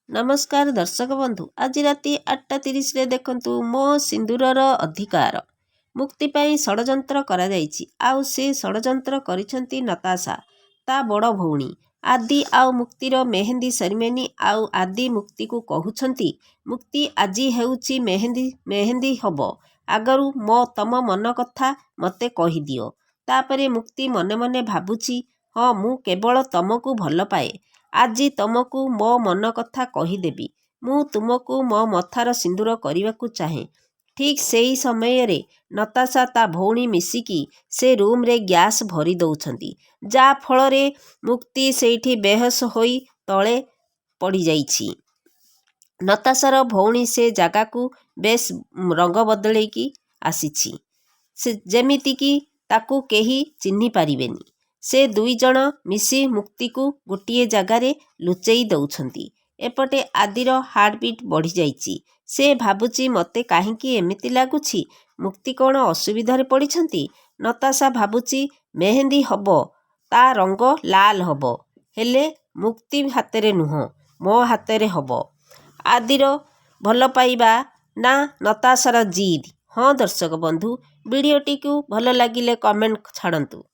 नमस्कार दर्शक बंधु, आज राति 8:30 रे देखंतु मो सिंदूरर अधिकार मुक्ति पाई षडयंत्र करा जाइछि। आउ से षडयंत्र करिसंती नताशा ता बड़ भौणी आदि आउ मुक्तिर मेहेंदी सेरेमनी आउ आदि मुक्ति को कहउछंती मुक्ति आजी हेउछि मेहेंदी हबो आगरु मो तम मन कथा मते कहि दियो। तापरे मुक्ति मने मने भाबुछि हाँ मु केवल तमको भल पाए, आजी तमको मो मन कथा कहीदेवी। मु तुमको मो मथार सिंदूर करने चाहे। ठीक सेही समय रे नताशा ता भौणी मिसिकी से रूम रे गैस भरी दउछंती, जा फल रे मुक्ति सेठी बेहोश होई तले पड़ी जाइछि। नताशार भौणी से जगह को बेस रंग बदलेकी आसीछि, से जेमिति की ताकू केही चिन्ही पारिबेनी। से दुई जण मिसी मुक्ति को गोटिए जगार लुचेई दउछंती। एपटे आदिर हार्टबीट बढ़ी जाइछि। से भाबुची मते काहींकी एमिति लागुछि, मुक्ति कौन असुविधारे पड़िछंती। नताशा भाबुची मेहेंदी हबो ता रंग लाल हबो, हेले मुक्ति हातेरे नुह मो हातेरे हबो। आदिर भल पाइबा ना नताशार जिद। हाँ दर्शक बंधु, वीडियोटी को भल लागिले कमेंट छाड़ंतु।